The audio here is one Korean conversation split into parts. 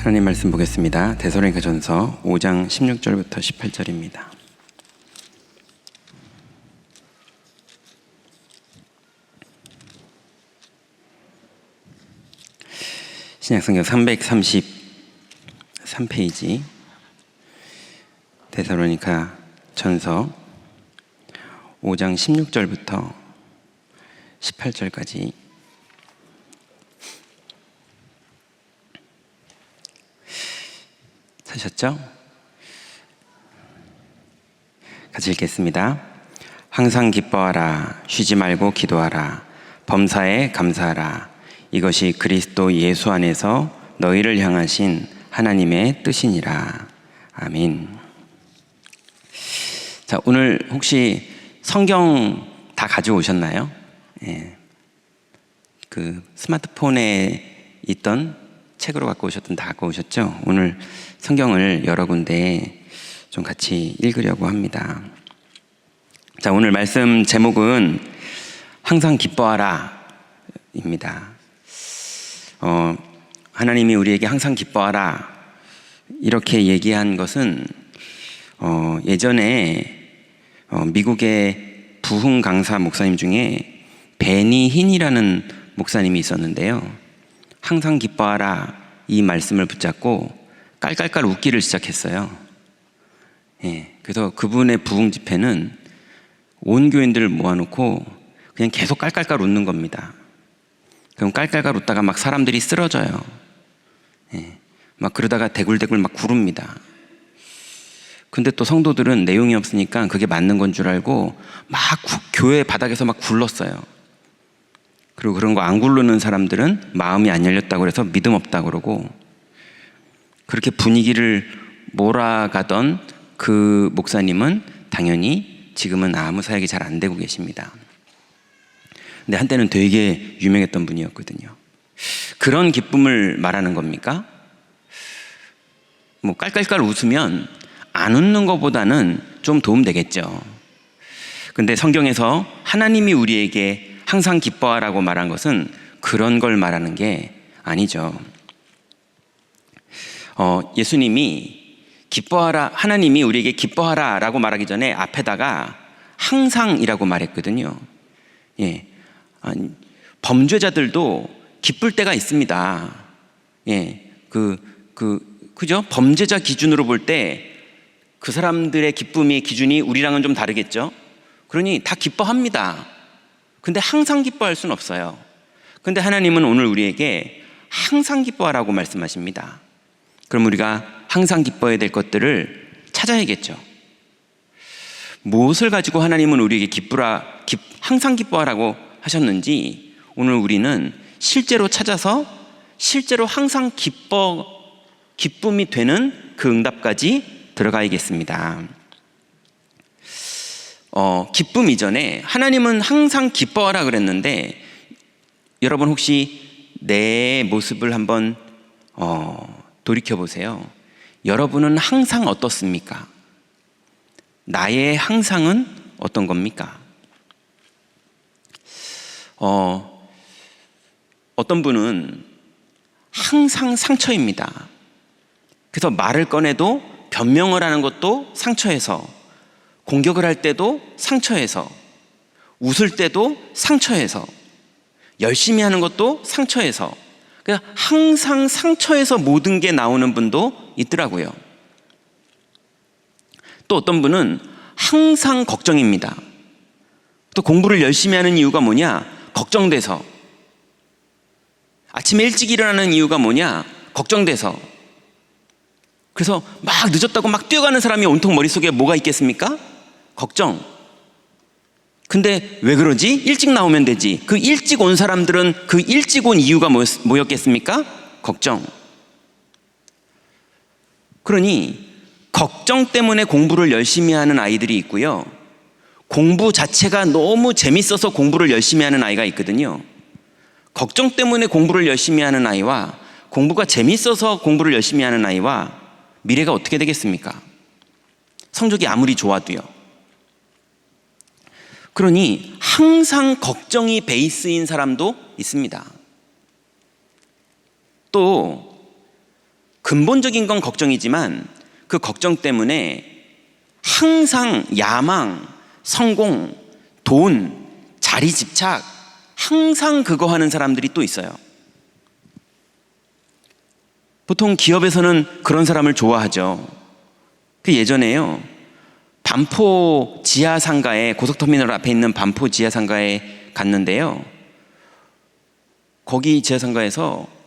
하나님 말씀 보겠습니다. 데살로니가전서 5장 16절부터 18절입니다. 신약성경 333페이지 데살로니가전서 5장 16절부터 18절까지 찾으셨죠? 같이 읽겠습니다. 항상 기뻐하라. 쉬지 말고 기도하라. 범사에 감사하라. 이것이 그리스도 예수 안에서 너희를 향하신 하나님의 뜻이니라. 아멘. 자, 오늘 혹시 성경 다 가져오셨나요? 예. 그 스마트폰에 있던 책으로 갖고 오셨던 다 갖고 오셨죠? 오늘 성경을 여러 군데 좀 같이 읽으려고 합니다. 자, 오늘 말씀 제목은 항상 기뻐하라 입니다. 하나님이 우리에게 항상 기뻐하라 이렇게 얘기한 것은 예전에 미국의 부흥 강사 목사님 중에 베니 흰이라는 목사님이 있었는데요. 항상 기뻐하라 이 말씀을 붙잡고 깔깔깔 웃기를 시작했어요. 예, 그래서 그분의 부흥 집회는 온 교인들을 모아놓고 그냥 계속 깔깔깔 웃는 겁니다. 그럼 깔깔깔 웃다가 막 사람들이 쓰러져요. 예, 막 그러다가 대굴대굴 막 구릅니다. 근데 또 성도들은 내용이 없으니까 그게 맞는 건 줄 알고 막 교회 바닥에서 막 굴렀어요. 그리고 그런 거 안 굴르는 사람들은 마음이 안 열렸다고 그래서 믿음 없다고 그러고, 그렇게 분위기를 몰아가던 그 목사님은 당연히 지금은 아무 사역이 잘 안 되고 계십니다. 근데 한때는 되게 유명했던 분이었거든요. 그런 기쁨을 말하는 겁니까? 뭐 깔깔깔 웃으면 안 웃는 것보다는 좀 도움 되겠죠. 근데 성경에서 하나님이 우리에게 항상 기뻐하라고 말한 것은 그런 걸 말하는 게 아니죠. 예수님이 기뻐하라, 하나님이 우리에게 기뻐하라 라고 말하기 전에 앞에다가 항상이라고 말했거든요. 예. 범죄자들도 기쁠 때가 있습니다. 예. 그죠? 범죄자 기준으로 볼 때 그 사람들의 기쁨의 기준이 우리랑은 좀 다르겠죠? 그러니 다 기뻐합니다. 근데 항상 기뻐할 수는 없어요. 근데 하나님은 오늘 우리에게 항상 기뻐하라고 말씀하십니다. 그럼 우리가 항상 기뻐해야 될 것들을 찾아야겠죠. 무엇을 가지고 하나님은 우리에게 항상 기뻐하라고 하셨는지 오늘 우리는 실제로 찾아서 실제로 항상 기쁨이 되는 그 응답까지 들어가야겠습니다. 기쁨 이전에 하나님은 항상 기뻐하라 그랬는데 여러분 혹시 내 모습을 한번 돌이켜보세요. 여러분은 항상 어떻습니까? 나의 항상은 어떤 겁니까? 어떤 분은 항상 상처입니다. 그래서 말을 꺼내도 변명을 하는 것도 상처에서, 공격을 할 때도 상처에서, 웃을 때도 상처에서, 열심히 하는 것도 상처에서, 그냥 항상 상처에서 모든 게 나오는 분도 있더라고요. 또 어떤 분은 항상 걱정입니다. 또 공부를 열심히 하는 이유가 뭐냐? 걱정돼서. 아침에 일찍 일어나는 이유가 뭐냐? 걱정돼서. 그래서 막 늦었다고 막 뛰어가는 사람이 온통 머릿속에 뭐가 있겠습니까? 걱정. 근데 왜 그러지? 일찍 나오면 되지. 그 일찍 온 사람들은 그 일찍 온 이유가 뭐였겠습니까? 걱정. 그러니 걱정 때문에 공부를 열심히 하는 아이들이 있고요. 공부 자체가 너무 재밌어서 공부를 열심히 하는 아이가 있거든요. 걱정 때문에 공부를 열심히 하는 아이와 공부가 재밌어서 공부를 열심히 하는 아이와 미래가 어떻게 되겠습니까? 성적이 아무리 좋아도요. 그러니 항상 걱정이 베이스인 사람도 있습니다. 또 근본적인 건 걱정이지만 그 걱정 때문에 항상 야망, 성공, 돈, 자리 집착, 항상 그거 하는 사람들이 또 있어요. 보통 기업에서는 그런 사람을 좋아하죠. 그 예전에요, 반포 지하상가에, 고속터미널 앞에 있는 반포 지하상가에 갔는데요, 거기 지하상가에서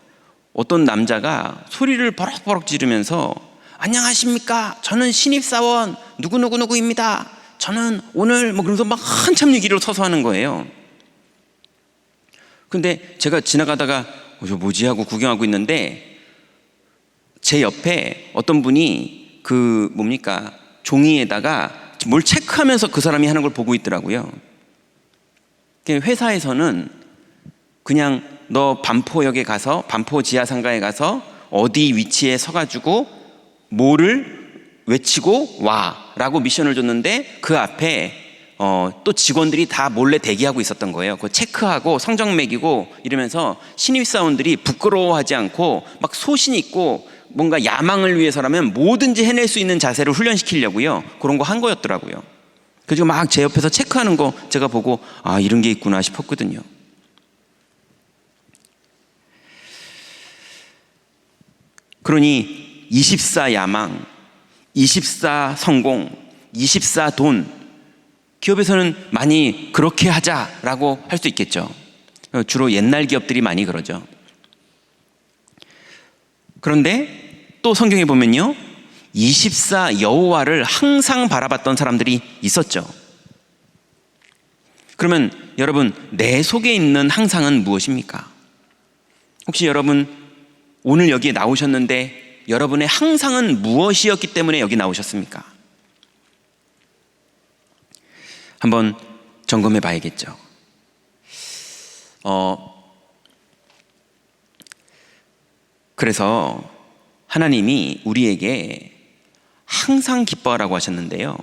어떤 남자가 소리를 버럭버럭 지르면서 안녕하십니까, 저는 신입사원 누구누구누구입니다, 저는 오늘 그러면서 막 한참 얘기를 서서 하는 거예요. 근데 제가 지나가다가 저 뭐지 하고 구경하고 있는데 제 옆에 어떤 분이 종이에다가 뭘 체크하면서 그 사람이 하는 걸 보고 있더라고요. 회사에서는 그냥 너 반포역에 가서, 반포 지하상가에 가서 어디 위치에 서가지고 뭐를 외치고 와 라고 미션을 줬는데, 그 앞에 또 직원들이 다 몰래 대기하고 있었던 거예요. 그거 체크하고 성적 매기고 이러면서 신입사원들이 부끄러워하지 않고 막 소신 있고 뭔가 야망을 위해서라면 뭐든지 해낼 수 있는 자세를 훈련시키려고요, 그런 거 한 거였더라고요. 그래서 막 제 옆에서 체크하는 거 제가 보고 아, 이런 게 있구나 싶었거든요. 그러니 24 야망, 24 성공, 24 돈, 기업에서는 많이 그렇게 하자라고 할 수 있겠죠. 주로 옛날 기업들이 많이 그러죠. 그런데 또 성경에 보면요, 24 여호와를 항상 바라봤던 사람들이 있었죠. 그러면 여러분, 내 속에 있는 항상은 무엇입니까? 혹시 여러분 오늘 여기에 나오셨는데 여러분의 항상은 무엇이었기 때문에 여기 나오셨습니까? 한번 점검해 봐야겠죠. 그래서 하나님이 우리에게 항상 기뻐하라고 하셨는데요,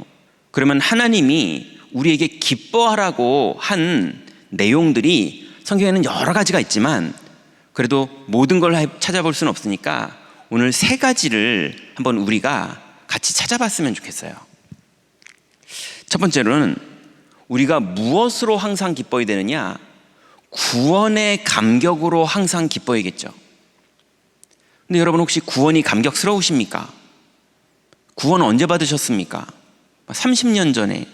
그러면 하나님이 우리에게 기뻐하라고 한 내용들이 성경에는 여러 가지가 있지만 그래도 모든 걸 찾아볼 수는 없으니까 오늘 3가지를 한번 우리가 같이 찾아봤으면 좋겠어요. 첫 번째로는 우리가 무엇으로 항상 기뻐야 되느냐? 구원의 감격으로 항상 기뻐야겠죠. 근데 여러분, 혹시 구원이 감격스러우십니까? 구원 언제 받으셨습니까? 30년 전에,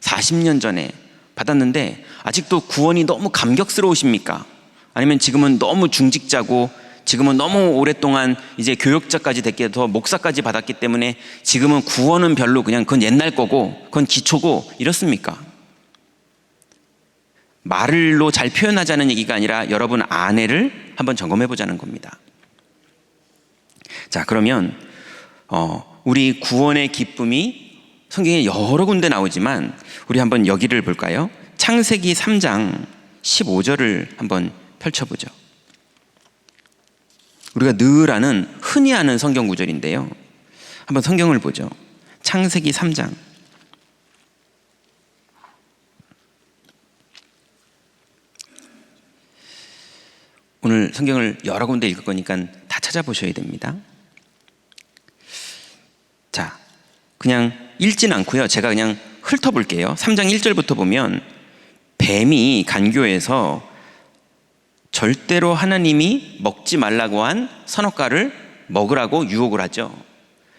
40년 전에 받았는데 아직도 구원이 너무 감격스러우십니까? 아니면 지금은 너무 중직자고 지금은 너무 오랫동안 이제 교역자까지 됐게 더 목사까지 받았기 때문에 지금은 구원은 별로, 그냥 그건 옛날 거고 그건 기초고 이렇습니까? 말로 잘 표현하자는 얘기가 아니라 여러분 안에를 한번 점검해 보자는 겁니다. 자, 그러면 우리 구원의 기쁨이 성경에 여러 군데 나오지만 우리 한번 여기를 볼까요? 창세기 3장 15절을 한번 펼쳐보죠. 우리가 늘 아는, 흔히 아는 성경 구절인데요, 한번 성경을 보죠. 창세기 3장. 오늘 성경을 여러 군데 읽을 거니까 다 찾아보셔야 됩니다. 자, 그냥 읽진 않고요, 제가 그냥 훑어볼게요. 3장 1절부터 보면 뱀이 간교에서 절대로 하나님이 먹지 말라고 한 선악과를 먹으라고 유혹을 하죠.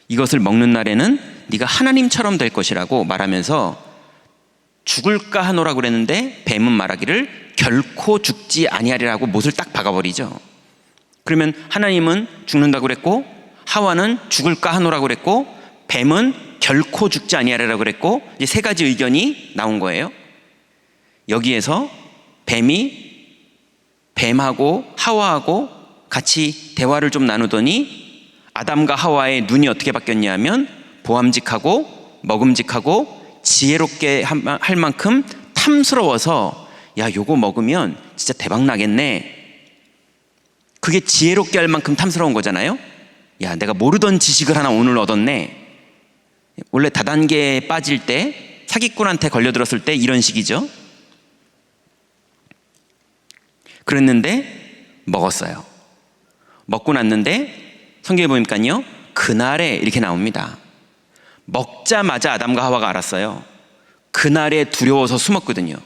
이것을 먹는 날에는 네가 하나님처럼 될 것이라고 말하면서 죽을까 하노라고 그랬는데 뱀은 말하기를 결코 죽지 아니하리라고 못을 딱 박아버리죠. 그러면 하나님은 죽는다고 그랬고, 하와는 죽을까 하노라고 그랬고, 뱀은 결코 죽지 아니하리라고 그랬고, 이제 3가지 의견이 나온 거예요. 여기에서 뱀하고 하와하고 같이 대화를 좀 나누더니 아담과 하와의 눈이 어떻게 바뀌었냐 하면 보암직하고 먹음직하고 지혜롭게 할 만큼 탐스러워서, 야, 요거 먹으면 진짜 대박 나겠네. 그게 지혜롭게 할 만큼 탐스러운 거잖아요. 야, 내가 모르던 지식을 하나 오늘 얻었네. 원래 다단계에 빠질 때, 사기꾼한테 걸려들었을 때 이런 식이죠. 그랬는데 먹었어요. 먹고 났는데 성경에 보니까요, 그날에 이렇게 나옵니다. 먹자마자 아담과 하와가 알았어요. 그날에 두려워서 숨었거든요.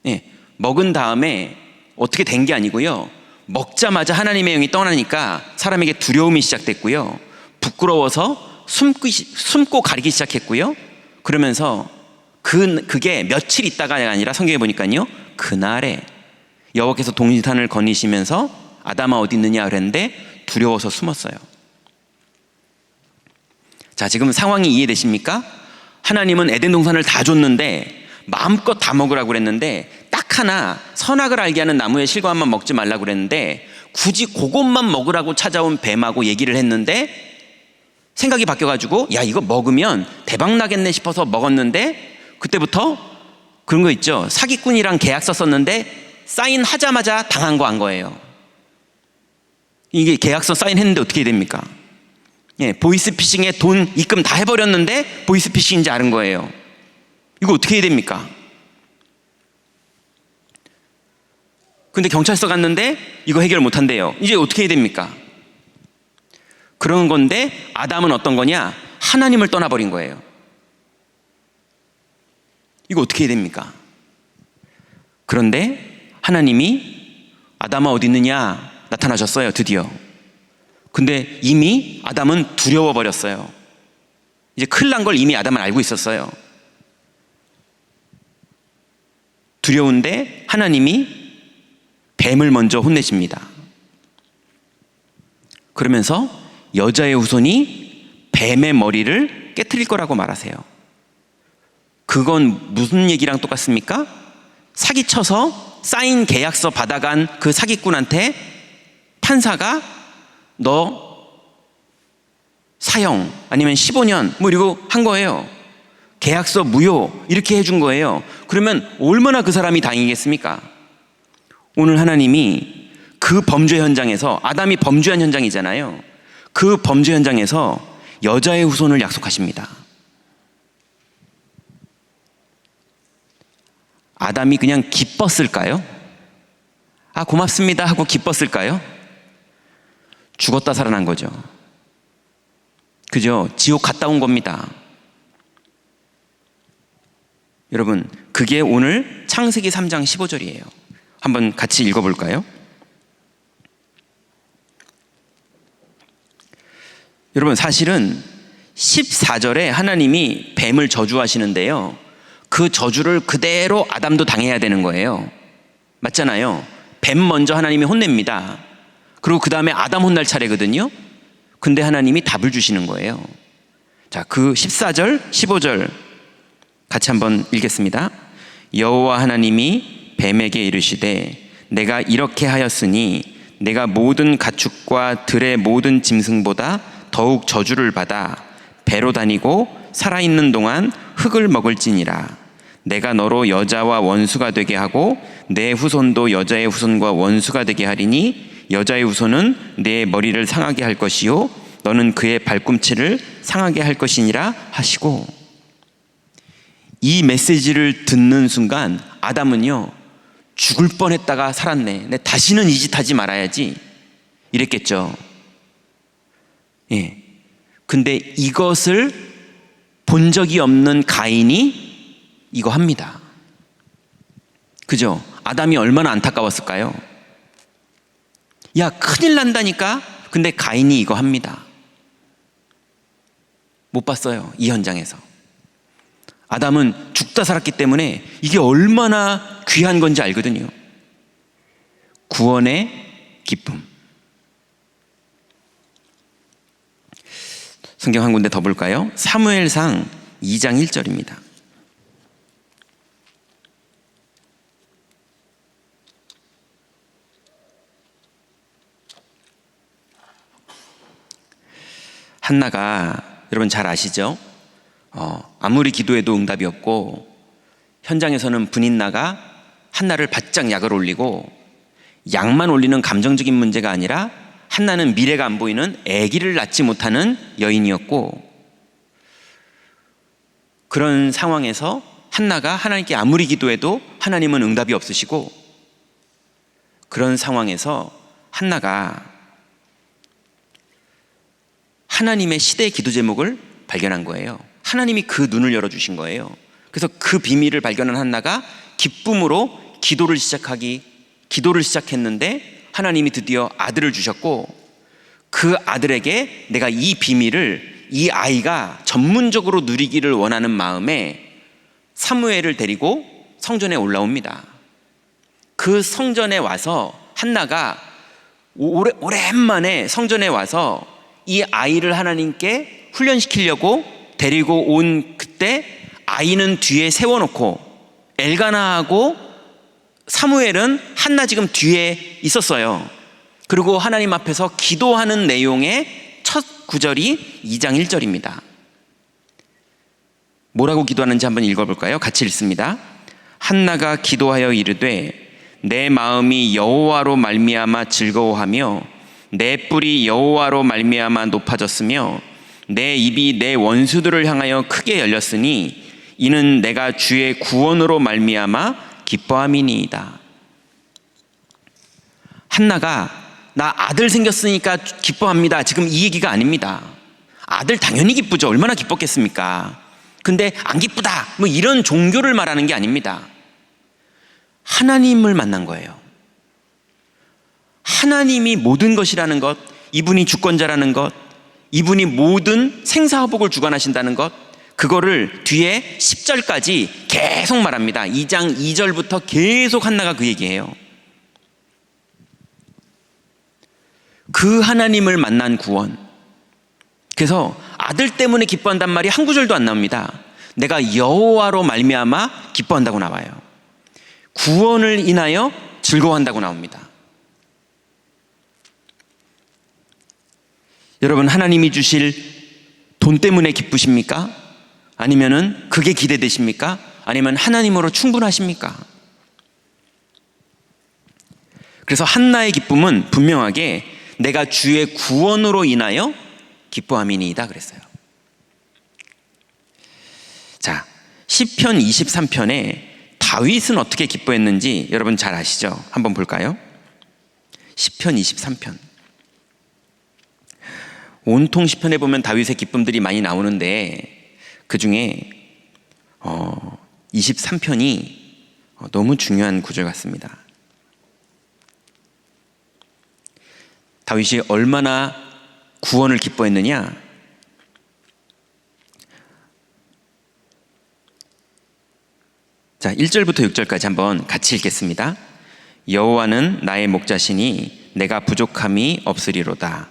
예, 먹은 다음에 어떻게 된 게 아니고요, 먹자마자 하나님의 영이 떠나니까 사람에게 두려움이 시작됐고요, 부끄러워서 숨고 가리기 시작했고요. 그러면서 그게 며칠 있다가 아니라 성경에 보니까요, 그날에 여호와께서 동산을 거니시면서 아담아 어디 있느냐 그랬는데 두려워서 숨었어요. 자, 지금 상황이 이해되십니까? 하나님은 에덴 동산을 다 줬는데 마음껏 다 먹으라고 그랬는데 딱 하나 선악을 알게 하는 나무의 실과만 먹지 말라고 그랬는데 굳이 그것만 먹으라고 찾아온 뱀하고 얘기를 했는데 생각이 바뀌어가지고 야, 이거 먹으면 대박 나겠네 싶어서 먹었는데 그때부터 그런 거 있죠. 사기꾼이랑 계약서 썼는데 사인하자마자 당한 거 한 거예요. 이게 계약서 사인했는데 어떻게 됩니까? 예, 보이스피싱에 돈 입금 다 해버렸는데 보이스피싱인지 아는 거예요. 이거 어떻게 해야 됩니까? 근데 경찰서 갔는데 이거 해결 못 한대요. 이제 어떻게 해야 됩니까? 그런 건데 아담은 어떤 거냐? 하나님을 떠나버린 거예요. 이거 어떻게 해야 됩니까? 그런데 하나님이 아담아 어디 있느냐 나타나셨어요, 드디어. 근데 이미 아담은 두려워버렸어요. 이제 큰일 난 걸 이미 아담은 알고 있었어요. 두려운데 하나님이 뱀을 먼저 혼내십니다. 그러면서 여자의 후손이 뱀의 머리를 깨트릴 거라고 말하세요. 그건 무슨 얘기랑 똑같습니까? 사기쳐서 사인 계약서 받아간 그 사기꾼한테 판사가 너 사형 아니면 15년 뭐 이러고 한 거예요. 계약서 무효 이렇게 해준 거예요. 그러면 얼마나 그 사람이 당이겠습니까? 오늘 하나님이 그 범죄 현장에서, 아담이 범죄한 현장이잖아요. 그 범죄 현장에서 여자의 후손을 약속하십니다. 아담이 그냥 기뻤을까요? 아, 고맙습니다 하고 기뻤을까요? 죽었다 살아난 거죠. 그죠? 지옥 갔다 온 겁니다. 여러분, 그게 오늘 창세기 3장 15절이에요. 한번 같이 읽어볼까요? 여러분, 사실은 14절에 하나님이 뱀을 저주하시는데요, 그 저주를 그대로 아담도 당해야 되는 거예요. 맞잖아요. 뱀 먼저 하나님이 혼냅니다. 그리고 그 다음에 아담 혼날 차례거든요. 근데 하나님이 답을 주시는 거예요. 자, 그 14절, 15절 같이 한번 읽겠습니다. 여호와 하나님이 뱀에게 이르시되 내가 이렇게 하였으니 내가 모든 가축과 들의 모든 짐승보다 더욱 저주를 받아 배로 다니고 살아있는 동안 흙을 먹을지니라. 내가 너로 여자와 원수가 되게 하고 내 후손도 여자의 후손과 원수가 되게 하리니 여자의 후손은 내 머리를 상하게 할 것이요 너는 그의 발꿈치를 상하게 할 것이니라 하시고, 이 메시지를 듣는 순간 아담은요, 죽을 뻔했다가 살았네, 내 다시는 이 짓 하지 말아야지 이랬겠죠. 예. 근데 이것을 본 적이 없는 가인이 이거 합니다. 그죠? 아담이 얼마나 안타까웠을까요? 야, 큰일 난다니까? 근데 가인이 이거 합니다. 못 봤어요, 이 현장에서. 아담은 죽다 살았기 때문에 이게 얼마나 귀한 건지 알거든요. 구원의 기쁨. 성경 한 군데 더 볼까요? 사무엘상 2장 1절입니다. 한나가, 여러분 잘 아시죠? 아무리 기도해도 응답이 없고, 현장에서는 분인나가 한나를 바짝 약을 올리고, 약만 올리는 감정적인 문제가 아니라 한나는 미래가 안 보이는 아기를 낳지 못하는 여인이었고, 그런 상황에서 한나가 하나님께 아무리 기도해도 하나님은 응답이 없으시고, 그런 상황에서 한나가 하나님의 시대 기도 제목을 발견한 거예요. 하나님이 그 눈을 열어주신 거예요. 그래서 그 비밀을 발견한 한나가 기쁨으로 기도를 시작했는데 하나님이 드디어 아들을 주셨고, 그 아들에게 내가 이 비밀을, 이 아이가 전문적으로 누리기를 원하는 마음에 사무엘을 데리고 성전에 올라옵니다. 그 성전에 와서 한나가 오랜만에 성전에 와서 이 아이를 하나님께 훈련시키려고 데리고 온 그때, 아이는 뒤에 세워놓고 엘가나하고 사무엘은 한나 지금 뒤에 있었어요. 그리고 하나님 앞에서 기도하는 내용의 첫 구절이 2장 1절입니다. 뭐라고 기도하는지 한번 읽어볼까요? 같이 읽습니다. 한나가 기도하여 이르되 내 마음이 여호와로 말미암아 즐거워하며 내 뿔이 여호와로 말미암아 높아졌으며 내 입이 내 원수들을 향하여 크게 열렸으니 이는 내가 주의 구원으로 말미암아 기뻐함이니이다. 한나가 나 아들 생겼으니까 기뻐합니다, 지금 이 얘기가 아닙니다. 아들 당연히 기쁘죠. 얼마나 기뻤겠습니까? 근데 안 기쁘다, 뭐 이런 종교를 말하는 게 아닙니다. 하나님을 만난 거예요. 하나님이 모든 것이라는 것, 이분이 주권자라는 것, 이분이 모든 생사화복을 주관하신다는 것, 그거를 뒤에 10절까지 계속 말합니다. 2장 2절부터 계속 한나가 그 얘기해요. 그 하나님을 만난 구원. 그래서 아들 때문에 기뻐한단 말이 한 구절도 안 나옵니다. 내가 여호와로 말미암아 기뻐한다고 나와요. 구원을 인하여 즐거워한다고 나옵니다. 여러분, 하나님이 주실 돈 때문에 기쁘십니까? 아니면은 그게 기대되십니까? 아니면 하나님으로 충분하십니까? 그래서 한나의 기쁨은 분명하게 내가 주의 구원으로 인하여 기뻐함이니이다 그랬어요. 자, 시편 23편에 다윗은 어떻게 기뻐했는지 여러분 잘 아시죠? 한번 볼까요? 시편 23편. 온통 시편에 보면 다윗의 기쁨들이 많이 나오는데 그 중에 23편이 너무 중요한 구절 같습니다. 다윗이 얼마나 구원을 기뻐했느냐? 자, 1절부터 6절까지 한번 같이 읽겠습니다. 여호와는 나의 목자시니 내가 부족함이 없으리로다.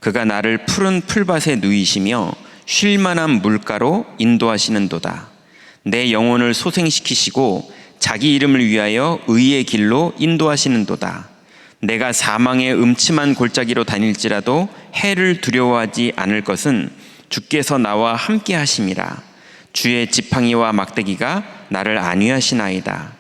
그가 나를 푸른 풀밭에 누이시며 쉴 만한 물가로 인도하시는도다. 내 영혼을 소생시키시고 자기 이름을 위하여 의의 길로 인도하시는도다. 내가 사망의 음침한 골짜기로 다닐지라도 해를 두려워하지 않을 것은 주께서 나와 함께 하심이라. 주의 지팡이와 막대기가 나를 안위하시나이다.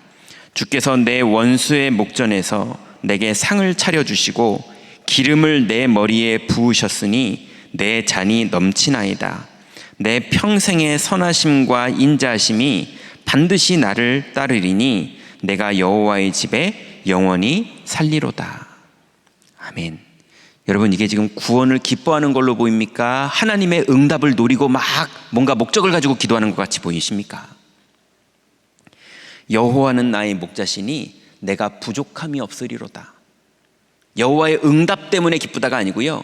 주께서 내 원수의 목전에서 내게 상을 차려주시고 기름을 내 머리에 부으셨으니 내 잔이 넘치나이다. 내 평생의 선하심과 인자하심이 반드시 나를 따르리니 내가 여호와의 집에 영원히 살리로다. 아멘. 여러분, 이게 지금 구원을 기뻐하는 걸로 보입니까? 하나님의 응답을 노리고 막 뭔가 목적을 가지고 기도하는 것 같이 보이십니까? 여호와는 나의 목자시니 내가 부족함이 없으리로다. 여호와의 응답 때문에 기쁘다가 아니고요,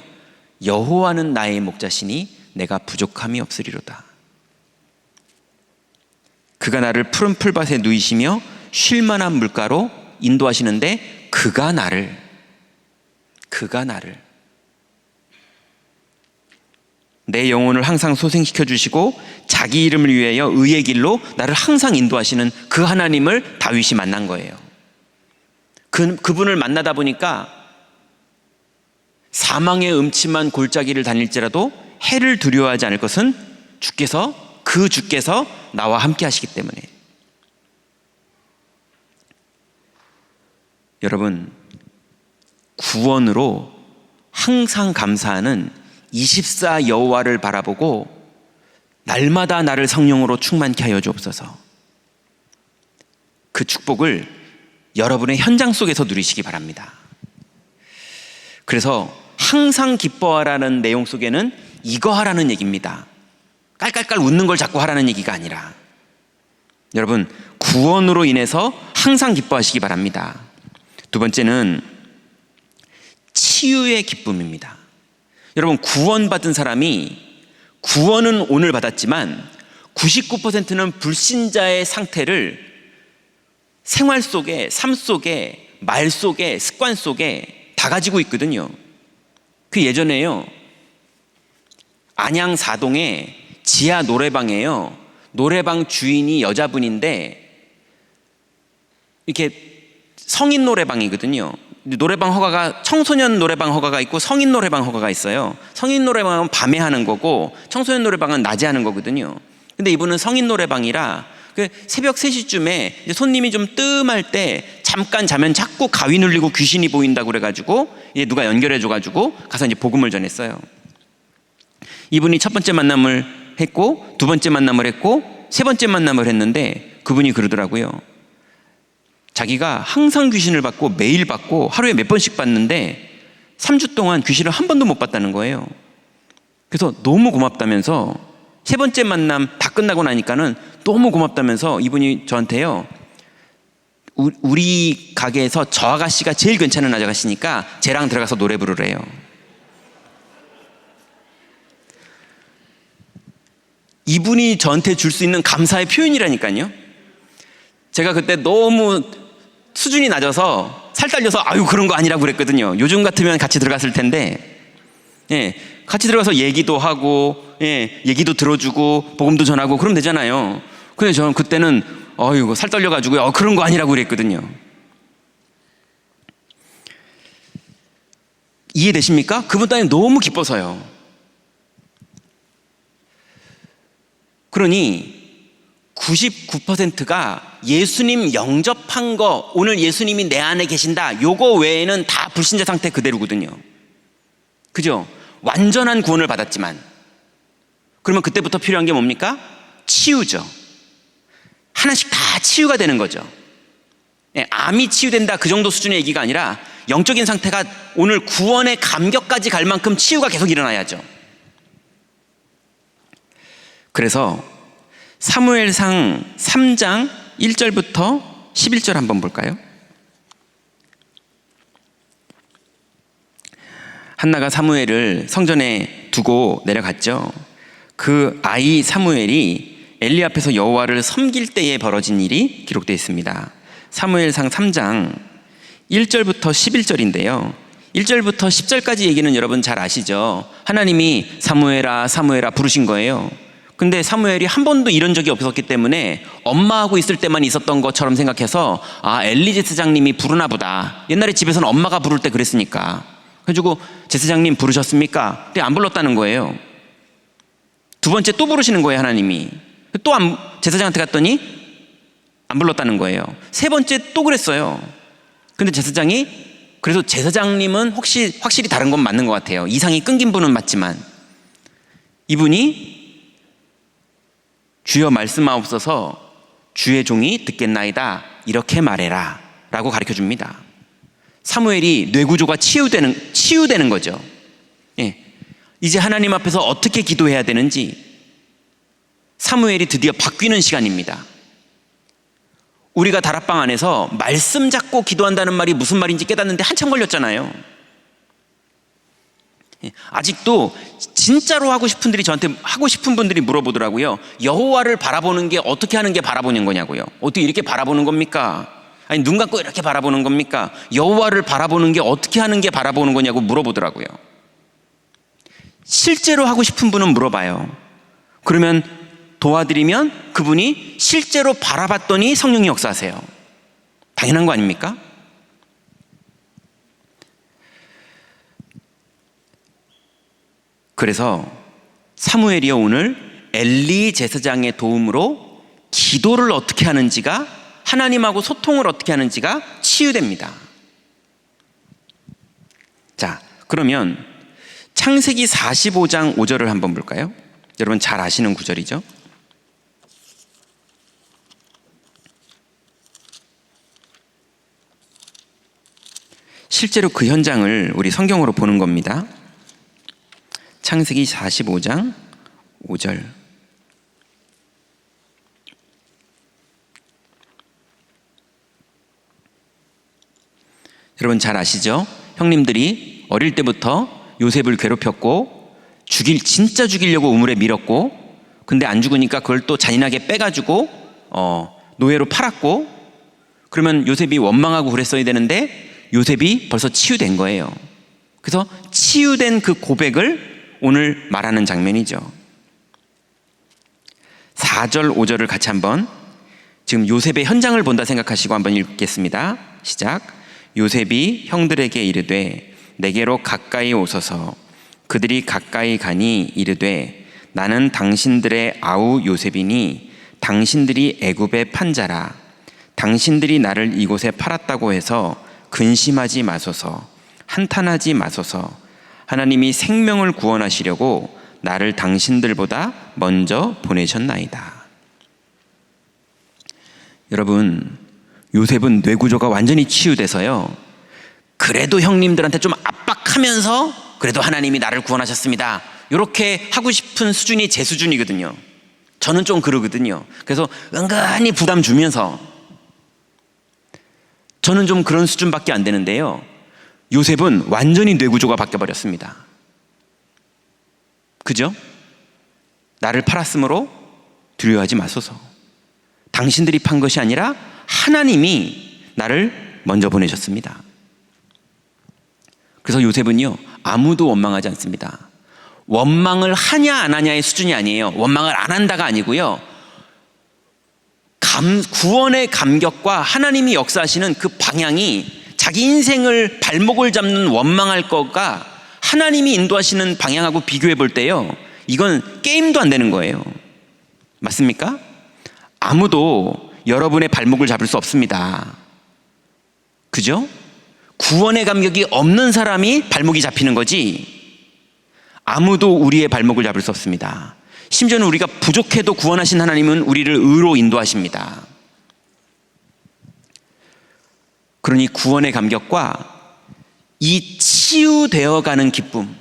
여호와는 나의 목자시니 내가 부족함이 없으리로다. 그가 나를 푸른 풀밭에 누이시며 쉴 만한 물가로 인도하시는데 그가 나를 내 영혼을 항상 소생시켜 주시고 자기 이름을 위하여 의의 길로 나를 항상 인도하시는 그 하나님을 다윗이 만난 거예요. 그분을 만나다 보니까 사망의 음침한 골짜기를 다닐지라도 해를 두려워하지 않을 것은 주께서 나와 함께 하시기 때문에. 여러분, 구원으로 항상 감사하는 24 여호와를 바라보고 날마다 나를 성령으로 충만케 하여 주옵소서. 그 축복을 여러분의 현장 속에서 누리시기 바랍니다. 그래서 항상 기뻐하라는 내용 속에는 이거 하라는 얘기입니다. 깔깔깔 웃는 걸 자꾸 하라는 얘기가 아니라, 여러분, 구원으로 인해서 항상 기뻐하시기 바랍니다. 두 번째는 치유의 기쁨입니다. 여러분, 구원받은 사람이 구원은 오늘 받았지만 99%는 불신자의 상태를 생활 속에, 삶 속에, 말 속에, 습관 속에 다 가지고 있거든요. 그 예전에요, 안양 사동에 지하 노래방에요, 노래방 주인이 여자분인데 이렇게 성인 노래방이거든요. 노래방 허가가, 청소년 노래방 허가가 있고 성인 노래방 허가가 있어요. 성인 노래방은 밤에 하는 거고 청소년 노래방은 낮에 하는 거거든요. 근데 이분은 성인 노래방이라 새벽 3시쯤에 이제 손님이 좀 뜸할 때 잠깐 자면 자꾸 가위 눌리고 귀신이 보인다고 그래가지고 누가 연결해줘가지고 가서 이제 복음을 전했어요. 이분이 첫 번째 만남을 했고, 두 번째 만남을 했고, 세 번째 만남을 했는데 그분이 그러더라고요. 자기가 항상 귀신을 받고 매일 받고 하루에 몇 번씩 받는데 3주 동안 귀신을 한 번도 못 봤다는 거예요. 그래서 너무 고맙다면서, 세 번째 만남 다 끝나고 나니까는 너무 고맙다면서 이분이 저한테요, 우리 가게에서 저 아가씨가 제일 괜찮은 아가씨니까 쟤랑 들어가서 노래 부르래요. 이분이 저한테 줄 수 있는 감사의 표현이라니까요. 제가 그때 너무 수준이 낮아서 살 딸려서 아유 그런 거 아니라고 그랬거든요. 요즘 같으면 같이 들어갔을 텐데, 같이 들어가서 얘기도 하고, 얘기도 들어주고 복음도 전하고 그러면 되잖아요. 근데 저는 그때는 이거 살 떨려가지고 그런 거 아니라고 그랬거든요. 이해되십니까? 그분 따위 너무 기뻐서요. 그러니 99%가 예수님 영접한 거, 오늘 예수님이 내 안에 계신다, 요거 외에는 다 불신자 상태 그대로거든요. 그죠? 완전한 구원을 받았지만. 그러면 그때부터 필요한 게 뭡니까? 치유죠. 하나씩 다 치유가 되는 거죠. 암이 치유된다 그 정도 수준의 얘기가 아니라 영적인 상태가 오늘 구원의 감격까지 갈 만큼 치유가 계속 일어나야죠. 그래서 사무엘상 3장 1절부터 11절 한번 볼까요? 한나가 사무엘을 성전에 두고 내려갔죠. 그 아이 사무엘이 엘리 앞에서 여호와를 섬길 때에 벌어진 일이 기록되어 있습니다. 사무엘상 3장 1절부터 11절인데요. 1절부터 10절까지 얘기는 여러분 잘 아시죠? 하나님이 사무엘아 사무엘아 부르신 거예요. 근데 사무엘이 한 번도 이런 적이 없었기 때문에 엄마하고 있을 때만 있었던 것처럼 생각해서 엘리 제사장님이 부르나 보다. 옛날에 집에서는 엄마가 부를 때 그랬으니까. 그래가지고 제사장님 부르셨습니까? 근데 안 불렀다는 거예요. 두 번째 또 부르시는 거예요, 하나님이. 또 제사장한테 갔더니 안 불렀다는 거예요. 세 번째 또 그랬어요. 근데 제사장이, 그래도 제사장님은 확실히 다른 건 맞는 것 같아요. 이상이 끊긴 분은 맞지만 이분이 주여 말씀하옵소서 주의 종이 듣겠나이다 이렇게 말해라 라고 가르쳐 줍니다. 사무엘이 뇌구조가 치유되는 거죠. 이제 하나님 앞에서 어떻게 기도해야 되는지 사무엘이 드디어 바뀌는 시간입니다. 우리가 다락방 안에서 말씀 잡고 기도한다는 말이 무슨 말인지 깨닫는데 한참 걸렸잖아요. 아직도 진짜로 하고 싶은 분들이 물어보더라고요. 여호와를 바라보는 게 어떻게 하는 게 바라보는 거냐고요. 어떻게 이렇게 바라보는 겁니까? 아니 눈 감고 이렇게 바라보는 겁니까? 여호와를 바라보는 게 어떻게 하는 게 바라보는 거냐고 물어보더라고요. 실제로 하고 싶은 분은 물어봐요. 그러면 도와드리면 그분이 실제로 바라봤더니 성령이 역사하세요. 당연한 거 아닙니까? 그래서 사무엘이요, 오늘 엘리 제사장의 도움으로 기도를 어떻게 하는지가, 하나님하고 소통을 어떻게 하는지가 치유됩니다. 자, 그러면 창세기 45장 5절을 한번 볼까요? 여러분 잘 아시는 구절이죠. 실제로 그 현장을 우리 성경으로 보는 겁니다. 창세기 45장 5절. 여러분 잘 아시죠? 형님들이 어릴 때부터 요셉을 괴롭혔고 진짜 죽이려고 우물에 밀었고, 근데 안 죽으니까 그걸 또 잔인하게 빼가지고 노예로 팔았고, 그러면 요셉이 원망하고 그랬어야 되는데 요셉이 벌써 치유된 거예요. 그래서 치유된 그 고백을 오늘 말하는 장면이죠. 4절 5절을 같이 한번, 지금 요셉의 현장을 본다 생각하시고 한번 읽겠습니다. 시작. 요셉이 형들에게 이르되 내게로 가까이 오소서. 그들이 가까이 가니 이르되 나는 당신들의 아우 요셉이니 당신들이 애굽의 판자라. 당신들이 나를 이곳에 팔았다고 해서 근심하지 마소서. 한탄하지 마소서. 하나님이 생명을 구원하시려고 나를 당신들보다 먼저 보내셨나이다. 여러분, 요셉은 뇌구조가 완전히 치유돼서요, 그래도 형님들한테 좀 압박하면서 그래도 하나님이 나를 구원하셨습니다, 이렇게 하고 싶은 수준이 제 수준이거든요. 저는 좀 그러거든요. 그래서 은근히 부담 주면서, 저는 좀 그런 수준밖에 안 되는데요, 요셉은 완전히 뇌구조가 바뀌어버렸습니다. 그죠? 나를 팔았으므로 두려워하지 마소서. 당신들이 판 것이 아니라 하나님이 나를 먼저 보내셨습니다. 그래서 요셉은요, 아무도 원망하지 않습니다. 원망을 하냐 안 하냐의 수준이 아니에요. 원망을 안 한다가 아니고요, 구원의 감격과 하나님이 역사하시는 그 방향이, 자기 인생을 발목을 잡는 원망할 거가 하나님이 인도하시는 방향하고 비교해 볼 때요, 이건 게임도 안 되는 거예요. 맞습니까? 아무도 여러분의 발목을 잡을 수 없습니다. 그죠? 구원의 감격이 없는 사람이 발목이 잡히는 거지, 아무도 우리의 발목을 잡을 수 없습니다. 심지어는 우리가 부족해도 구원하신 하나님은 우리를 의로 인도하십니다. 그러니 구원의 감격과 이 치유되어 가는 기쁨,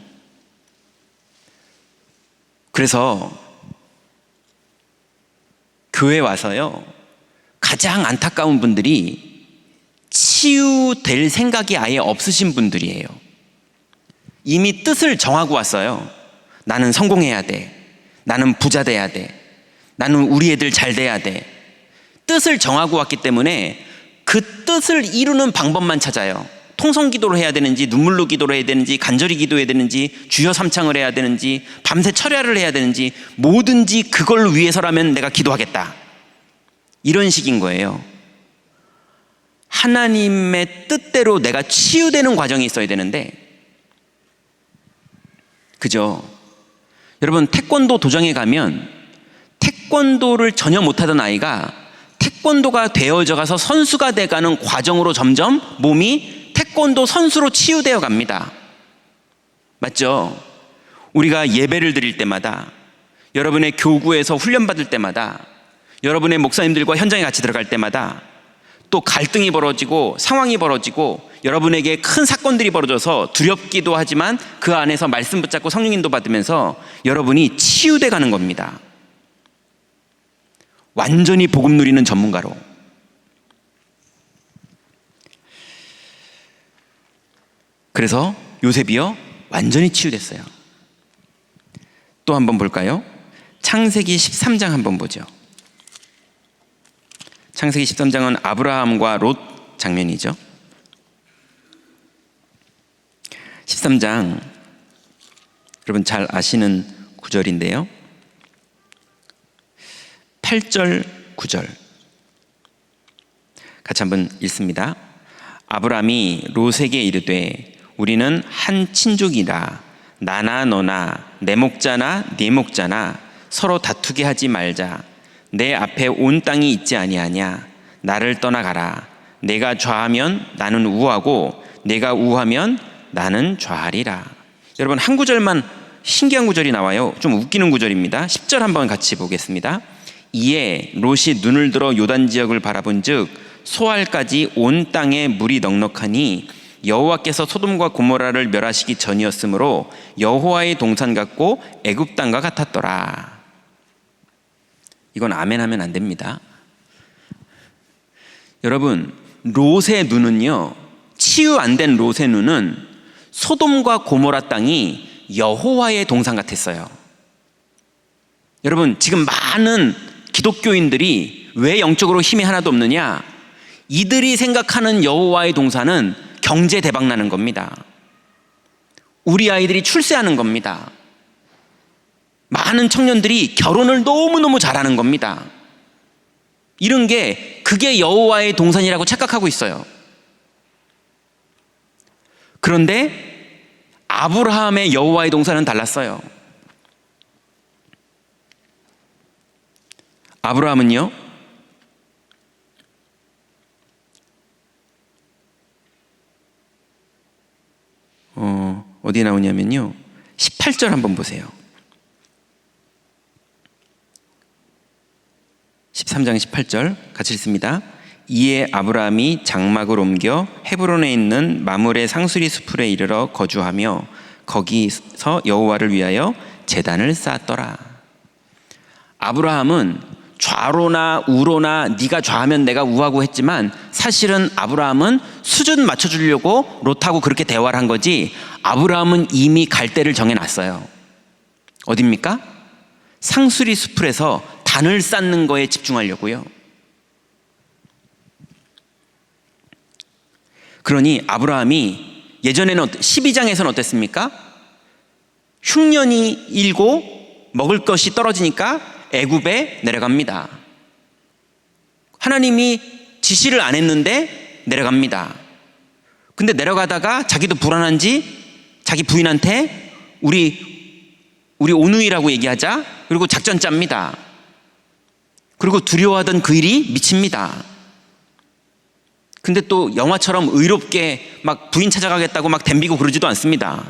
그래서 교회 와서요, 가장 안타까운 분들이 치유될 생각이 아예 없으신 분들이에요. 이미 뜻을 정하고 왔어요. 나는 성공해야 돼, 나는 부자 돼야 돼, 나는 우리 애들 잘 돼야 돼. 뜻을 정하고 왔기 때문에 그 뜻을 이루는 방법만 찾아요. 통성기도를 해야 되는지, 눈물로 기도를 해야 되는지, 간절히 기도해야 되는지, 주여 삼창을 해야 되는지, 밤새 철야를 해야 되는지, 뭐든지 그걸 위해서라면 내가 기도하겠다, 이런 식인 거예요. 하나님의 뜻대로 내가 치유되는 과정이 있어야 되는데, 그죠? 여러분, 태권도 도장에 가면 태권도를 전혀 못하던 아이가 태권도가 되어져 가서 선수가 돼가는 과정으로 점점 몸이 태권도 선수로 치유되어 갑니다. 맞죠? 우리가 예배를 드릴 때마다, 여러분의 교구에서 훈련받을 때마다, 여러분의 목사님들과 현장에 같이 들어갈 때마다 또 갈등이 벌어지고 상황이 벌어지고 여러분에게 큰 사건들이 벌어져서 두렵기도 하지만 그 안에서 말씀 붙잡고 성령 인도 받으면서 여러분이 치유돼 가는 겁니다. 완전히 복음 누리는 전문가로. 그래서 요셉이요, 완전히 치유됐어요. 또 한번 볼까요? 창세기 13장 한번 보죠. 창세기 13장은 아브라함과 롯 장면이죠. 13장, 여러분 잘 아시는 구절인데요, 8절 9절 같이 한번 읽습니다. 아브라함이 롯에게 이르되 우리는 한 친족이라 나나 너나 내 목자나 네 목자나 서로 다투게 하지 말자. 내 앞에 온 땅이 있지 아니하냐. 나를 떠나가라. 내가 좌하면 나는 우하고 내가 우하면 나는 좌하리라. 여러분, 한 구절만 신기한 구절이 나와요. 좀 웃기는 구절입니다. 10절 한번 같이 보겠습니다. 이에 롯이 눈을 들어 요단 지역을 바라본즉 소알까지 온 땅에 물이 넉넉하니 여호와께서 소돔과 고모라를 멸하시기 전이었으므로 여호와의 동산 같고 애굽 땅과 같았더라. 이건 아멘 하면 안 됩니다. 여러분, 롯의 눈은요, 치유 안 된 롯의 눈은 소돔과 고모라 땅이 여호와의 동산 같았어요. 여러분, 지금 많은 기독교인들이 왜 영적으로 힘이 하나도 없느냐? 이들이 생각하는 여호와의 동산은 경제 대박 나는 겁니다. 우리 아이들이 출세하는 겁니다. 많은 청년들이 결혼을 너무너무 잘하는 겁니다. 이런 게 그게 여호와의 동산이라고 착각하고 있어요. 그런데 아브라함의 여호와의 동산은 달랐어요. 아브라함은요, 어디에 나오냐면요, 18절 한번 보세요. 13장 18절 같이 읽습니다. 이에 아브라함이 장막을 옮겨 헤브론에 있는 마므레 상수리 수풀에 이르러 거주하며 거기서 여호와를 위하여 제단을 쌓았더라. 아브라함은 좌로나 우로나 네가 좌하면 내가 우하고 했지만 사실은 아브라함은 수준 맞춰주려고 롯하고 그렇게 대화를 한 거지, 아브라함은 이미 갈 데를 정해놨어요. 어딥니까? 상수리 수풀에서 단을 쌓는 거에 집중하려고요. 그러니 아브라함이 예전에는 12장에서는 어땠습니까? 흉년이 일고 먹을 것이 떨어지니까 애굽에 내려갑니다. 하나님이 지시를 안 했는데 내려갑니다. 근데 내려가다가 자기도 불안한지 자기 부인한테 우리 오누이라고 얘기하자. 그리고 작전 짭니다. 그리고 두려워하던 그 일이 미칩니다. 근데 또 영화처럼 의롭게 막 부인 찾아가겠다고 막 덤비고 그러지도 않습니다.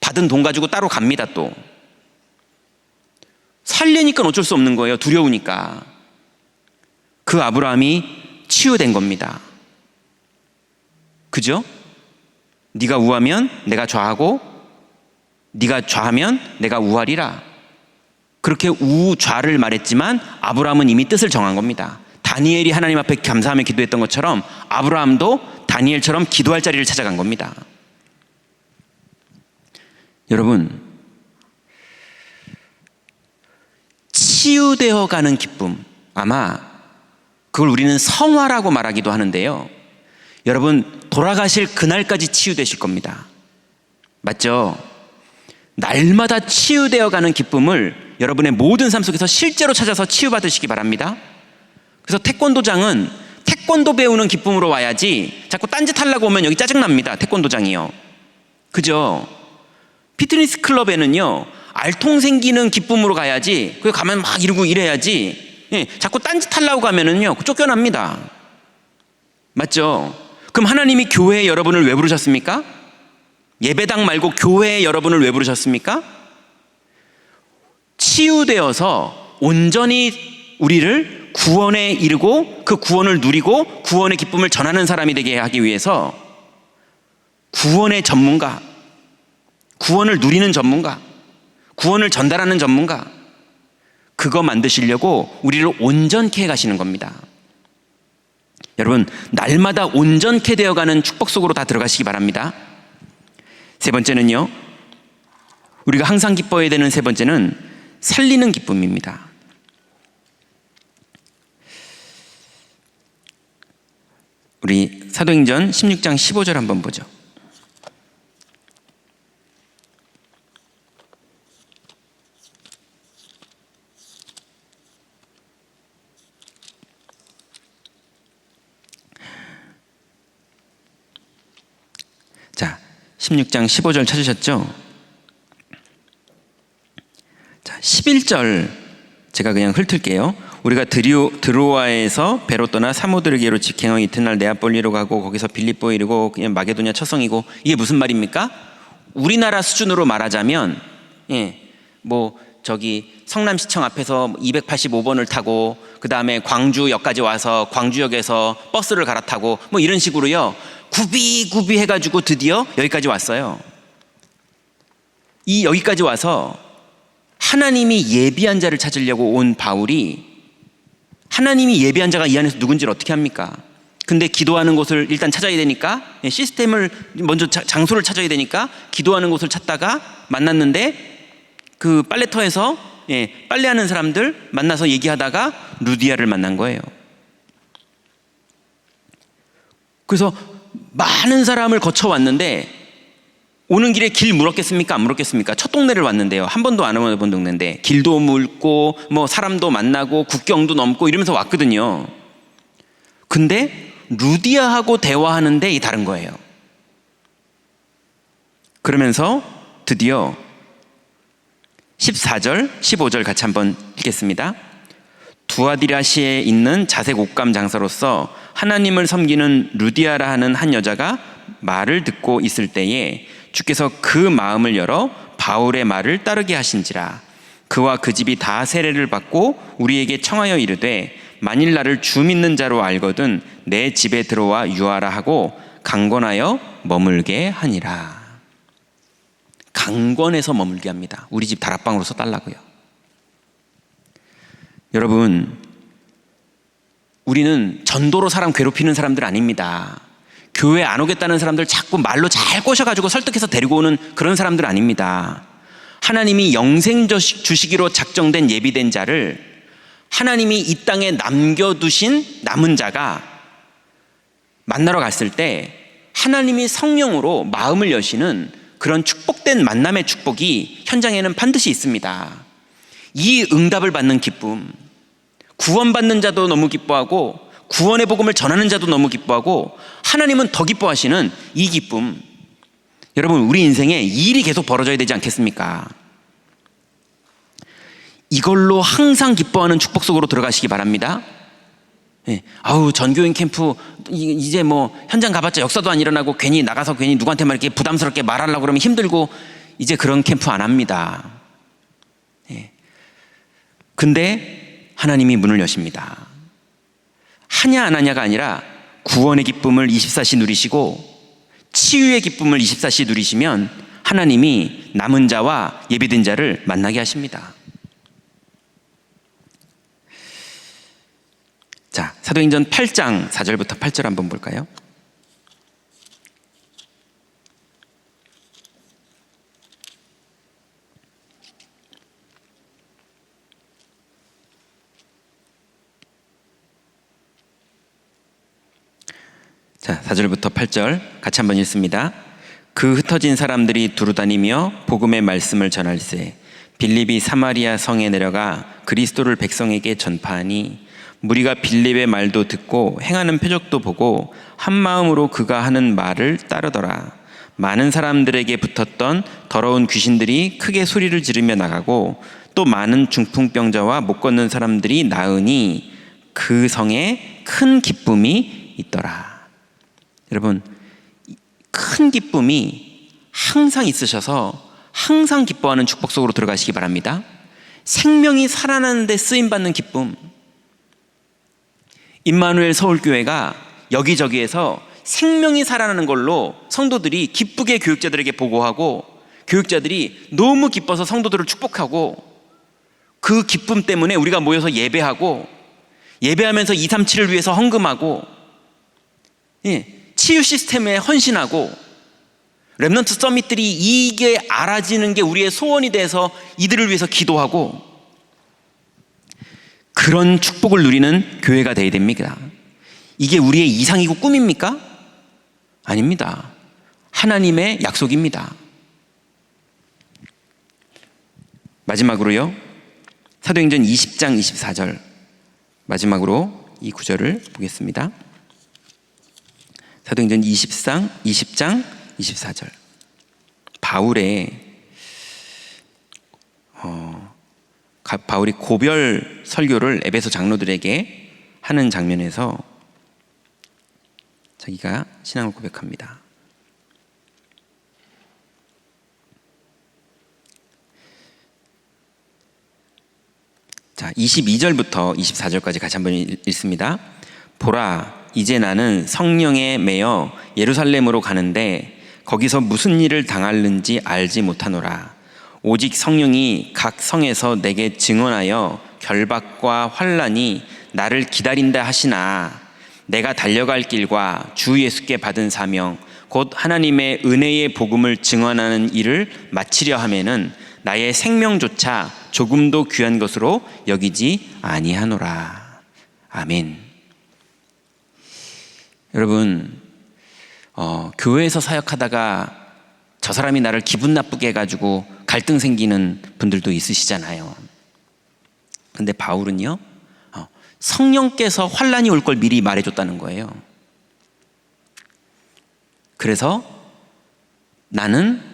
받은 돈 가지고 따로 갑니다. 또 살려니까 어쩔 수 없는 거예요. 두려우니까. 그 아브라함이 치유된 겁니다. 그죠? 네가 우하면 내가 좌하고 네가 좌하면 내가 우하리라. 그렇게 우좌를 말했지만 아브라함은 이미 뜻을 정한 겁니다. 다니엘이 하나님 앞에 감사하며 기도했던 것처럼 아브라함도 다니엘처럼 기도할 자리를 찾아간 겁니다. 여러분, 치유되어 가는 기쁨, 아마 그걸 우리는 성화라고 말하기도 하는데요. 여러분, 돌아가실 그날까지 치유되실 겁니다. 맞죠? 날마다 치유되어 가는 기쁨을 여러분의 모든 삶 속에서 실제로 찾아서 치유받으시기 바랍니다. 그래서 태권도장은 태권도 배우는 기쁨으로 와야지 자꾸 딴짓하려고 오면 여기 짜증납니다. 태권도장이요. 그죠? 피트니스 클럽에는요, 알통 생기는 기쁨으로 가야지, 그 가면 막 이러고 이래야지, 예, 자꾸 딴짓하려고 가면은요 쫓겨납니다. 맞죠? 그럼 하나님이 교회에 여러분을 왜 부르셨습니까? 예배당 말고 교회에 여러분을 왜 부르셨습니까? 치유되어서 온전히 우리를 구원에 이르고 그 구원을 누리고 구원의 기쁨을 전하는 사람이 되게 하기 위해서 구원의 전문가, 구원을 누리는 전문가, 구원을 전달하는 전문가, 그거 만드시려고 우리를 온전케 해가시는 겁니다. 여러분, 날마다 온전케 되어가는 축복 속으로 다 들어가시기 바랍니다. 세 번째는요, 우리가 항상 기뻐해야 되는 세 번째는 살리는 기쁨입니다. 우리 사도행전 16장 15절 한번 보죠. 자, 16장 15절 찾으셨죠? 자, 11절 제가 그냥 훑을게요. 우리가 드로아에서 배로 떠나 사모드르게로 직행하여 이튿날 네아폴리로 가고 거기서 빌립보에 이르고 그냥 마게도냐 처성이고, 이게 무슨 말입니까? 우리나라 수준으로 말하자면, 뭐 저기 성남시청 앞에서 285번을 타고 그 다음에 광주역까지 와서 광주역에서 버스를 갈아타고 뭐 이런 식으로요. 구비구비 해가지고 드디어 여기까지 왔어요. 여기까지 와서 하나님이 예비한 자를 찾으려고 온 바울이, 하나님이 예비한 자가 이 안에서 누군지를 어떻게 합니까? 근데 기도하는 곳을 일단 찾아야 되니까, 시스템을 먼저 장소를 찾아야 되니까 기도하는 곳을 찾다가 만났는데, 그 빨래터에서 빨래하는 사람들 만나서 얘기하다가 루디아를 만난 거예요. 그래서 많은 사람을 거쳐왔는데, 오는 길에 길 물었겠습니까? 안 물었겠습니까? 첫 동네를 왔는데요. 한 번도 안 와본 동네인데 길도 물고 뭐 사람도 만나고 국경도 넘고 이러면서 왔거든요. 근데 루디아하고 대화하는데 다른 거예요. 그러면서 드디어 14절, 15절 같이 한번 읽겠습니다. 두아디라시에 있는 자색 옷감 장사로서 하나님을 섬기는 루디아라 하는 한 여자가 말을 듣고 있을 때에 주께서 그 마음을 열어 바울의 말을 따르게 하신지라. 그와 그 집이 다 세례를 받고 우리에게 청하여 이르되 만일 나를 주 믿는 자로 알거든 내 집에 들어와 유하라 하고 강권하여 머물게 하니라. 강권해서 머물게 합니다. 우리 집 다락방으로 써달라고요. 여러분, 우리는 전도로 사람 괴롭히는 사람들 아닙니다. 교회 안 오겠다는 사람들 자꾸 말로 잘 꼬셔가지고 설득해서 데리고 오는 그런 사람들 아닙니다. 하나님이 영생 주시기로 작정된 예비된 자를 하나님이 이 땅에 남겨두신 남은 자가 만나러 갔을 때 하나님이 성령으로 마음을 여시는 그런 축복된 만남의 축복이 현장에는 반드시 있습니다. 이 응답을 받는 기쁨, 구원받는 자도 너무 기뻐하고 구원의 복음을 전하는 자도 너무 기뻐하고 하나님은 더 기뻐하시는 이 기쁨, 여러분 우리 인생에 이 일이 계속 벌어져야 되지 않겠습니까? 이걸로 항상 기뻐하는 축복 속으로 들어가시기 바랍니다. 아우 전교인 캠프 이제 뭐 현장 가봤자 역사도 안 일어나고 괜히 나가서 괜히 누구한테만 이렇게 부담스럽게 말하려고 그러면 힘들고 이제 그런 캠프 안 합니다. 근데 하나님이 문을 여십니다. 하냐 안 하냐가 아니라 구원의 기쁨을 24시 누리시고 치유의 기쁨을 24시 누리시면 하나님이 남은 자와 예비된 자를 만나게 하십니다. 자, 사도행전 8장 4절부터 8절 한번 볼까요? 자, 4절부터 8절 같이 한번 읽습니다. 그 흩어진 사람들이 두루다니며 복음의 말씀을 전할세 빌립이 사마리아 성에 내려가 그리스도를 백성에게 전파하니 무리가 빌립의 말도 듣고 행하는 표적도 보고 한 마음으로 그가 하는 말을 따르더라. 많은 사람들에게 붙었던 더러운 귀신들이 크게 소리를 지르며 나가고 또 많은 중풍병자와 못 걷는 사람들이 나으니 그 성에 큰 기쁨이 있더라. 여러분, 큰 기쁨이 항상 있으셔서 항상 기뻐하는 축복 속으로 들어가시기 바랍니다. 생명이 살아나는 데 쓰임받는 기쁨. 임마누엘 서울교회가 여기저기에서 생명이 살아나는 걸로 성도들이 기쁘게 교육자들에게 보고하고 교육자들이 너무 기뻐서 성도들을 축복하고 그 기쁨 때문에 우리가 모여서 예배하고 예배하면서 237을 위해서 헌금하고 치유 시스템에 헌신하고 렘넌트 서밋들이 이게 알아지는 게 우리의 소원이 돼서 이들을 위해서 기도하고 그런 축복을 누리는 교회가 되어야 됩니다. 이게 우리의 이상이고 꿈입니까? 아닙니다. 하나님의 약속입니다. 마지막으로요, 사도행전 20장 24절 마지막으로 이 구절을 보겠습니다. 사도행전 20장 24절 바울이 고별 설교를 에베소 장로들에게 하는 장면에서 자기가 신앙을 고백합니다. 자, 22절부터 24절까지 같이 한번 읽습니다. 보라, 이제 나는 성령에 매여 예루살렘으로 가는데 거기서 무슨 일을 당하는지 알지 못하노라. 오직 성령이 각 성에서 내게 증언하여 결박과 환난이 나를 기다린다 하시나 내가 달려갈 길과 주 예수께 받은 사명 곧 하나님의 은혜의 복음을 증언하는 일을 마치려 하면은 나의 생명조차 조금도 귀한 것으로 여기지 아니하노라. 아멘. 여러분, 교회에서 사역하다가 저 사람이 나를 기분 나쁘게 해가지고 갈등 생기는 분들도 있으시잖아요. 근데 바울은요, 성령께서 환난이 올 걸 미리 말해줬다는 거예요. 그래서 나는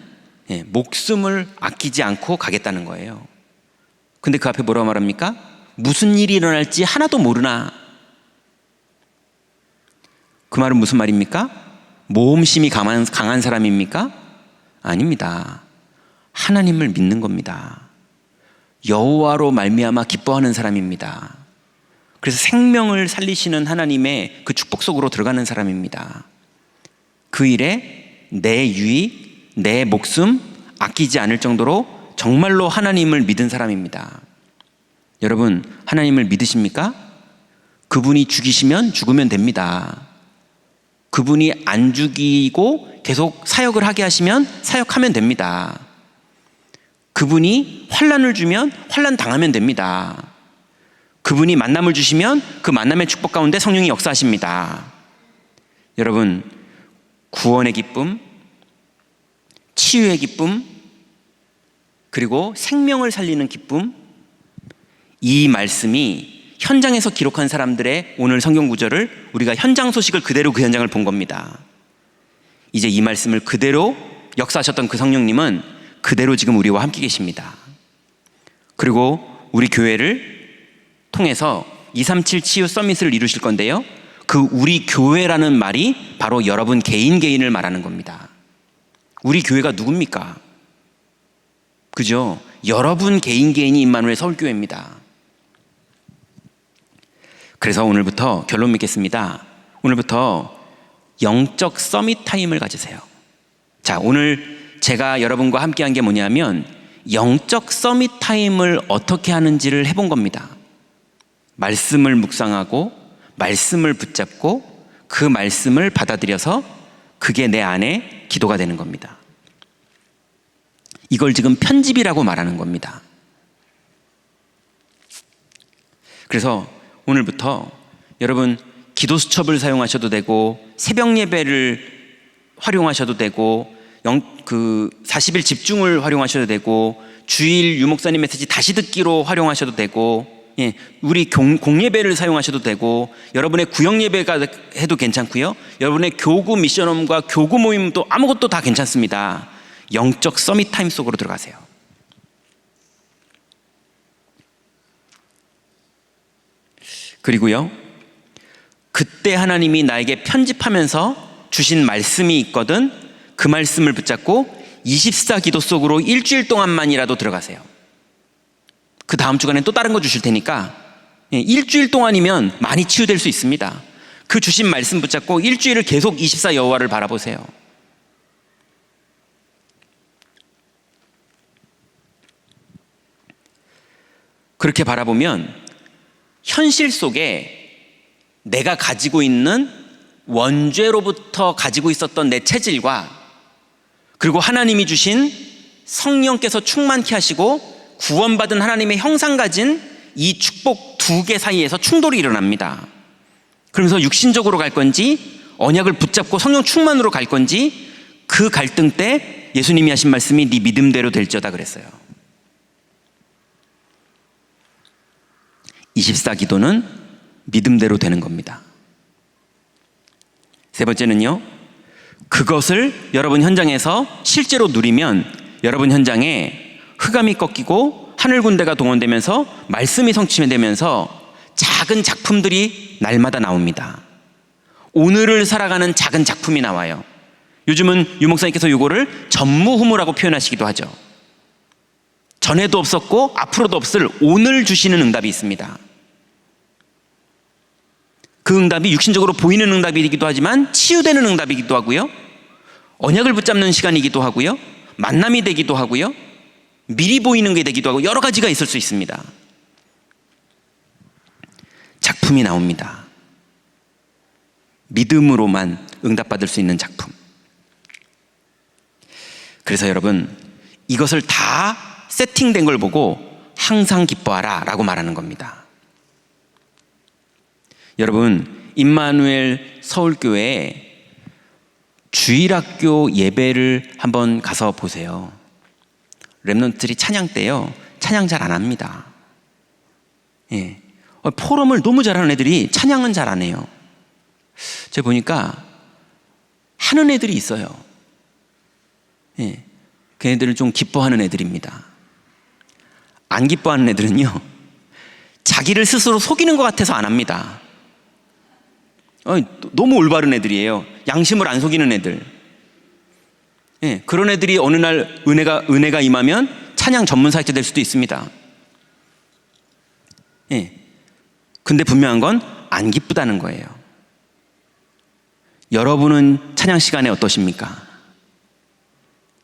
목숨을 아끼지 않고 가겠다는 거예요. 근데 그 앞에 뭐라고 말합니까? 무슨 일이 일어날지 하나도 모르나. 그 말은 무슨 말입니까? 모험심이 강한 사람입니까? 아닙니다. 하나님을 믿는 겁니다. 여호와로 말미암아 기뻐하는 사람입니다. 그래서 생명을 살리시는 하나님의 그 축복 속으로 들어가는 사람입니다. 그 일에 내 유익, 내 목숨 아끼지 않을 정도로 정말로 하나님을 믿은 사람입니다. 여러분, 하나님을 믿으십니까? 그분이 죽이시면 죽으면 됩니다. 그분이 안 죽이고 계속 사역을 하게 하시면 사역하면 됩니다. 그분이 환난을 주면 환난 당하면 됩니다. 그분이 만남을 주시면 그 만남의 축복 가운데 성령이 역사하십니다. 여러분, 구원의 기쁨, 치유의 기쁨, 그리고 생명을 살리는 기쁨, 이 말씀이 현장에서 기록한 사람들의 오늘 성경 구절을 우리가 현장 소식을 그대로 그 현장을 본 겁니다. 이제 이 말씀을 그대로 역사하셨던 그 성령님은 그대로 지금 우리와 함께 계십니다. 그리고 우리 교회를 통해서 237 치유 서밋을 이루실 건데요, 그 우리 교회라는 말이 바로 여러분 개인을 말하는 겁니다. 우리 교회가 누굽니까? 그죠? 여러분 개인이 임마누엘 서울교회입니다. 그래서 오늘부터 결론 맺겠습니다. 오늘부터 영적 서밋 타임을 가지세요. 자, 오늘 제가 여러분과 함께한 게 뭐냐면 영적 서밋 타임을 어떻게 하는지를 해본 겁니다. 말씀을 묵상하고 말씀을 붙잡고 그 말씀을 받아들여서 그게 내 안에 기도가 되는 겁니다. 이걸 지금 편집이라고 말하는 겁니다. 그래서 오늘부터 여러분 기도 수첩을 사용하셔도 되고 새벽 예배를 활용하셔도 되고 40일 집중을 활용하셔도 되고 주일 유목사님 메시지 다시 듣기로 활용하셔도 되고, 우리 공예배를 사용하셔도 되고, 여러분의 구역예배가 해도 괜찮고요, 여러분의 교구 미션홈과 교구 모임도 아무것도 다 괜찮습니다. 영적 서밋 타임 속으로 들어가세요. 그리고요, 그때 하나님이 나에게 편집하면서 주신 말씀이 있거든, 그 말씀을 붙잡고 24 기도 속으로 일주일 동안만이라도 들어가세요. 그 다음 주간엔 또 다른 거 주실 테니까 일주일 동안이면 많이 치유될 수 있습니다. 그 주신 말씀 붙잡고 일주일을 계속 24 여호와를 바라보세요. 그렇게 바라보면 현실 속에 내가 가지고 있는 원죄로부터 가지고 있었던 내 체질과 그리고 하나님이 주신 성령께서 충만케 하시고 구원받은 하나님의 형상 가진 이 축복 두 개 사이에서 충돌이 일어납니다. 그러면서 육신적으로 갈 건지 언약을 붙잡고 성령 충만으로 갈 건지, 그 갈등 때 예수님이 하신 말씀이 네 믿음대로 될지어다 그랬어요. 24 기도는 믿음대로 되는 겁니다. 세 번째는요, 그것을 여러분 현장에서 실제로 누리면 여러분 현장에 흑암이 꺾이고 하늘 군대가 동원되면서 말씀이 성취되면서 작은 작품들이 날마다 나옵니다. 오늘을 살아가는 작은 작품이 나와요. 요즘은 유목사님께서 이거를 전무후무라고 표현하시기도 하죠. 전에도 없었고 앞으로도 없을 오늘 주시는 응답이 있습니다. 그 응답이 육신적으로 보이는 응답이기도 하지만 치유되는 응답이기도 하고요, 언약을 붙잡는 시간이기도 하고요, 만남이 되기도 하고요, 미리 보이는 게 되기도 하고 여러 가지가 있을 수 있습니다. 작품이 나옵니다. 믿음으로만 응답받을 수 있는 작품. 그래서 여러분, 이것을 다 세팅된 걸 보고 항상 기뻐하라 라고 말하는 겁니다. 여러분, 임마누엘 서울교회에 주일학교 예배를 한번 가서 보세요. 렘넌트들이 찬양 때요, 찬양 잘 안 합니다. 예. 포럼을 너무 잘하는 애들이 찬양은 잘 안 해요. 제가 보니까 하는 애들이 있어요. 예. 그 애들은 좀 기뻐하는 애들입니다. 안 기뻐하는 애들은요, 자기를 스스로 속이는 것 같아서 안 합니다. 너무 올바른 애들이에요. 양심을 안 속이는 애들. 예, 그런 애들이 어느 날 은혜가 임하면 찬양 전문 사역자 될 수도 있습니다. 예. 근데 분명한 건 안 기쁘다는 거예요. 여러분은 찬양 시간에 어떠십니까?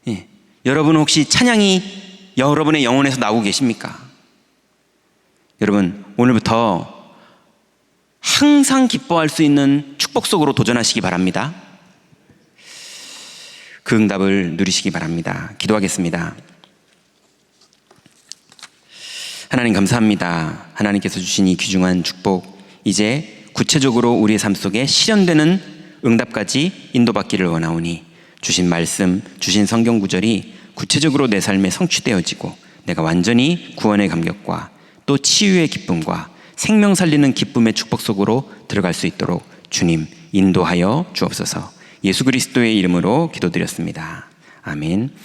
예. 여러분은 혹시 찬양이 여러분의 영혼에서 나오고 계십니까? 여러분, 오늘부터 항상 기뻐할 수 있는 축복 속으로 도전하시기 바랍니다. 그 응답을 누리시기 바랍니다. 기도하겠습니다. 하나님 감사합니다. 하나님께서 주신 이 귀중한 축복, 이제 구체적으로 우리의 삶 속에 실현되는 응답까지 인도받기를 원하오니 주신 말씀, 주신 성경 구절이 구체적으로 내 삶에 성취되어지고 내가 완전히 구원의 감격과 또 치유의 기쁨과 생명 살리는 기쁨의 축복 속으로 들어갈 수 있도록 주님 인도하여 주옵소서. 예수 그리스도의 이름으로 기도드렸습니다. 아멘.